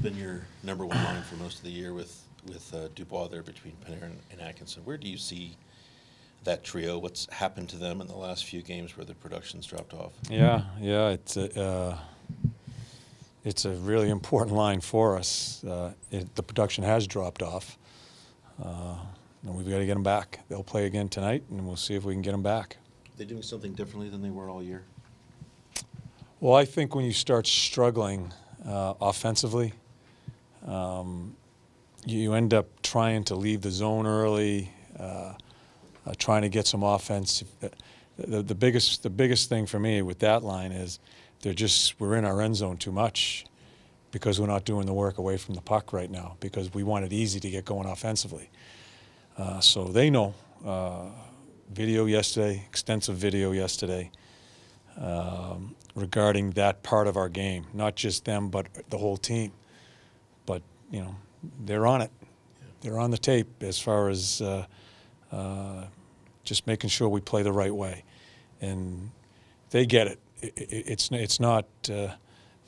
been your number one line for most of the year with Dubois there between Panarin and Atkinson. Where do you see that trio? What's happened to them in the last few games where the production's dropped off? Yeah, it's a really important line for us. The production has dropped off, and we've got to get them back. They'll play again tonight, and we'll see if we can get them back. Are they doing something differently than they were all year? Well, I think when you start struggling offensively, you end up trying to leave the zone early, trying to get some offense. The biggest thing for me with that line is we're in our end zone too much because we're not doing the work away from the puck right now because we want it easy to get going offensively. So they know. Video yesterday, extensive video yesterday regarding that part of our game. Not just them, but the whole team. But, you know, they're on it. Yeah. They're on the tape as far as just making sure we play the right way. And they get it. It's not,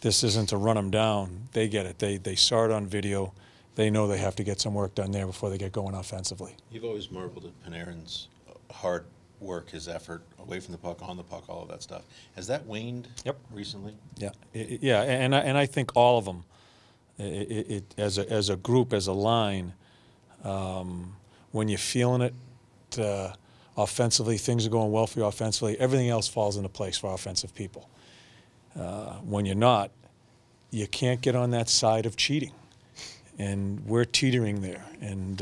this isn't to run them down. They get it. They saw it on video. They know they have to get some work done there before they get going offensively. You've always marveled at Panarin's hard work, his effort away from the puck, on the puck, all of that stuff. Has that waned recently? Yeah, and I think all of them, as a group, as a line, when you're feeling it offensively, things are going well for you offensively, everything else falls into place for offensive people. When you're not, you can't get on that side of cheating. And we're teetering there. And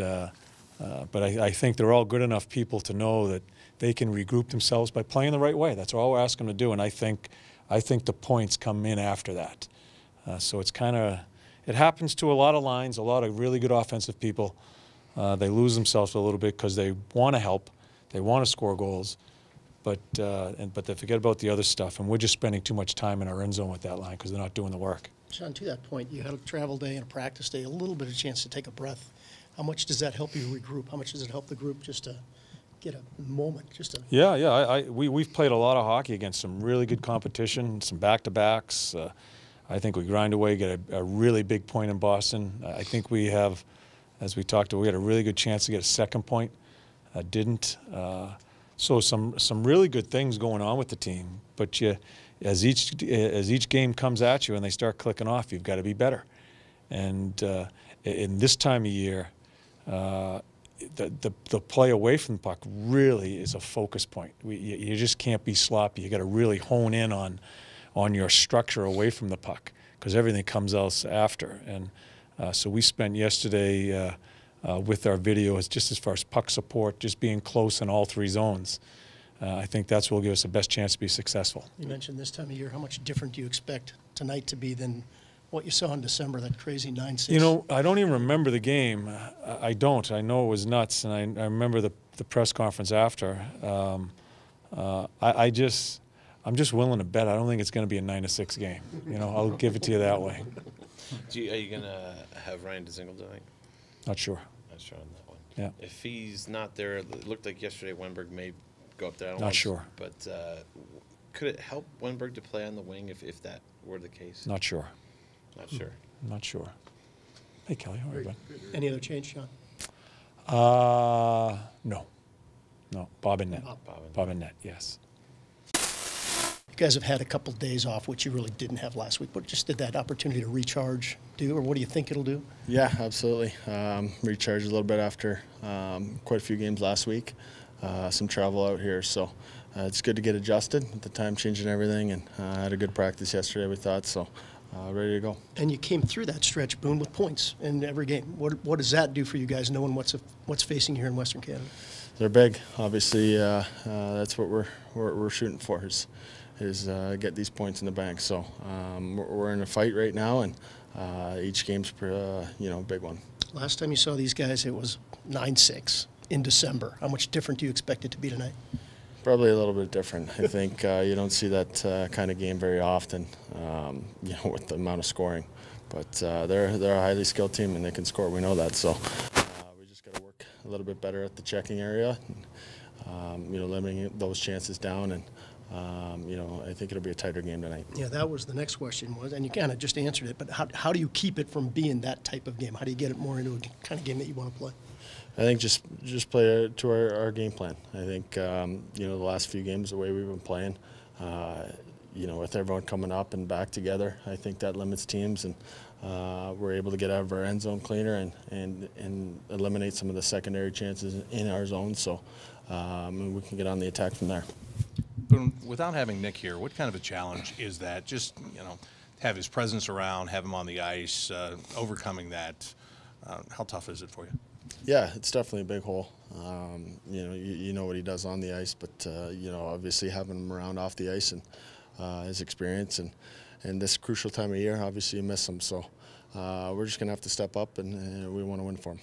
but I think they're all good enough people to know that they can regroup themselves by playing the right way. That's all we're asking them to do. And I think the points come in after that. So it's kind of, it happens to a lot of lines, a lot of really good offensive people. They lose themselves a little bit because they want to help, they want to score goals, but they forget about the other stuff. And we're just spending too much time in our end zone with that line because they're not doing the work. Sean, to that point, you had a travel day and a practice day, a little bit of chance to take a breath. How much does that help you regroup? How much does it help the group just to get a moment? We've played a lot of hockey against some really good competition, some back-to-backs. I think we grind away, get a really big point in Boston. I think we have, as we talked about, we had a really good chance to get a second point. Didn't. So some really good things going on with the team, but as each game comes at you and they start clicking off, you've got to be better. And in this time of year, the play away from the puck really is a focus point. You just can't be sloppy. You got to really hone in on your structure away from the puck because everything comes else after. And so we spent yesterday with our video just as far as puck support, just being close in all three zones. I think that's what will give us the best chance to be successful. You mentioned this time of year. How much different do you expect tonight to be than what you saw in December, that crazy 9-6? You know, I don't even remember the game. I don't. I know it was nuts, and I remember the press conference after. I'm just willing to bet. I don't think it's going to be a 9-6 game. You know, I'll give it to you that way. Are you going to have Ryan Dzingel tonight? Not sure. Not sure on that one. Yeah. If he's not there, it looked like yesterday Wenberg may go up there. Not sure. But could it help Wenberg to play on the wing if that were the case? Not sure. Not sure. Not sure. Hey, Kelly, how are you, bud? Any other change, Sean? No. Bob and net. Bob and net, yes. You guys have had a couple days off, which you really didn't have last week. But just did that opportunity to recharge do, or what do you think it'll do? Yeah, absolutely. Recharged a little bit after quite a few games last week. Some travel out here, so it's good to get adjusted with the time change and everything. And had a good practice yesterday, we thought, so ready to go. And you came through that stretch, Boone, with points in every game. What does that do for you guys, knowing what's facing here in Western Canada? They're big, obviously. That's what we're shooting for is get these points in the bank. So we're in a fight right now, and each game's a big one. Last time you saw these guys, it was 9-6 in December. How much different do you expect it to be tonight? Probably a little bit different. I think you don't see that kind of game very often, with the amount of scoring. But they're a highly skilled team, and they can score. We know that. So we just got to work a little bit better at the checking area, and, limiting those chances down, and I think it'll be a tighter game tonight. Yeah, that was the next question was, and you kind of just answered it, but how do you keep it from being that type of game? How do you get it more into a kind of game that you want to play? I think just play to our game plan. I think the last few games, the way we've been playing, with everyone coming up and back together, I think that limits teams, and we're able to get out of our end zone cleaner and eliminate some of the secondary chances in our zone. So we can get on the attack from there. Without having Nick here, what kind of a challenge is that? Just have his presence around, have him on the ice, overcoming that. How tough is it for you? Yeah, it's definitely a big hole. You know what he does on the ice, but obviously having him around off the ice and his experience and this crucial time of year, obviously you miss him. So we're just gonna have to step up, and we want to win for him.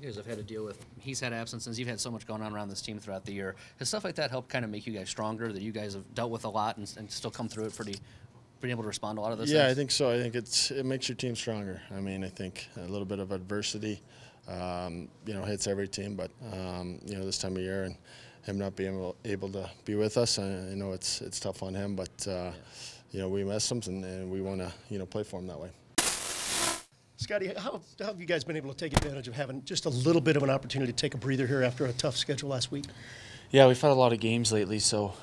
You guys have had to deal with, he's had absences, you've had so much going on around this team throughout the year. Has stuff like that helped kind of make you guys stronger, that you guys have dealt with a lot and still come through it pretty able to respond to a lot of those things? Yeah, I think so. I think it makes your team stronger. I mean, I think a little bit of adversity, hits every team, but, this time of year and him not being able to be with us, I know it's tough on him, but, we miss him and we want to, play for him that way. Scotty, how have you guys been able to take advantage of having just a little bit of an opportunity to take a breather here after a tough schedule last week? Yeah, we've had a lot of games lately, so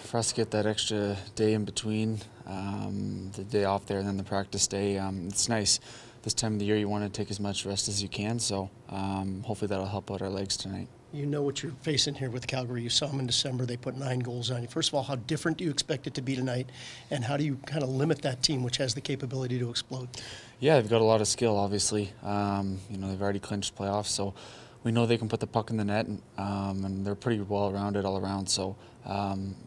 for us to get that extra day in between, the day off there and then the practice day, it's nice. This time of the year you want to take as much rest as you can, so hopefully that'll help out our legs tonight. You know what you're facing here with Calgary. You saw them in December. They put 9 goals on you. First of all, how different do you expect it to be tonight, and how do you kind of limit that team, which has the capability to explode? Yeah, they've got a lot of skill, obviously. They've already clinched playoffs, so we know they can put the puck in the net, and they're pretty well-rounded all around. So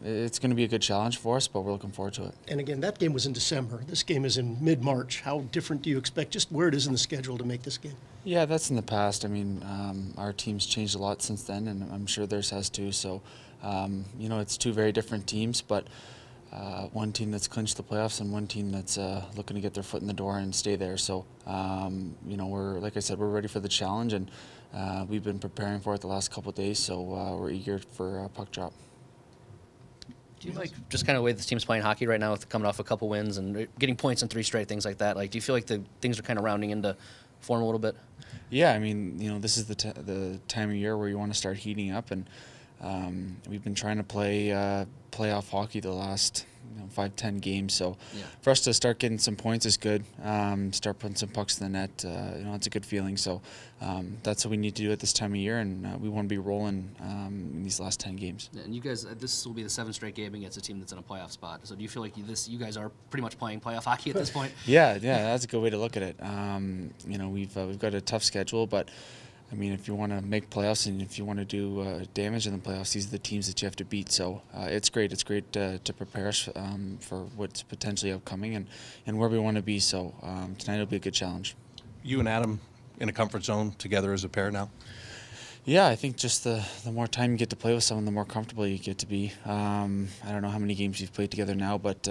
it's going to be a good challenge for us, but we're looking forward to it. And again, that game was in December. This game is in mid-March. How different do you expect, just where it is in the schedule, to make this game? Yeah, that's in the past. I mean, our team's changed a lot since then, and I'm sure theirs has too. So, it's 2 very different teams, but one team that's clinched the playoffs and one team that's looking to get their foot in the door and stay there. So, like I said, we're ready for the challenge, and we've been preparing for it the last couple of days. So we're eager for puck drop. Do you like just kind of the way this team's playing hockey right now, with coming off a couple wins and getting points in 3 straight, things like that? Like, do you feel like the things are kind of rounding into form a little bit? Yeah, I mean, this is the time of year where you want to start heating up, and we've been trying to play playoff hockey the last 5-10 games. So yeah, for us to start getting some points is good. Start putting some pucks in the net, it's a good feeling. So that's what we need to do at this time of year, and we want to be rolling in these last 10 games. And you guys, this will be the 7th straight game against a team that's in a playoff spot. So do you feel like you guys are pretty much playing playoff hockey at this point? Yeah, that's a good way to look at it. We've got a tough schedule, but I mean, if you want to make playoffs and if you want to do damage in the playoffs, these are the teams that you have to beat. So it's great. It's great to prepare us for what's potentially upcoming and where we want to be. So tonight will be a good challenge. You and Adam in a comfort zone together as a pair now? Yeah, I think just the more time you get to play with someone, the more comfortable you get to be. I don't know how many games you've played together now, but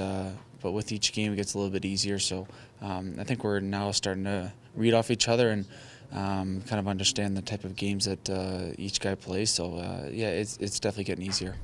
with each game it gets a little bit easier. So I think we're now starting to read off each other and kind of understand the type of games that each guy plays. So it's definitely getting easier.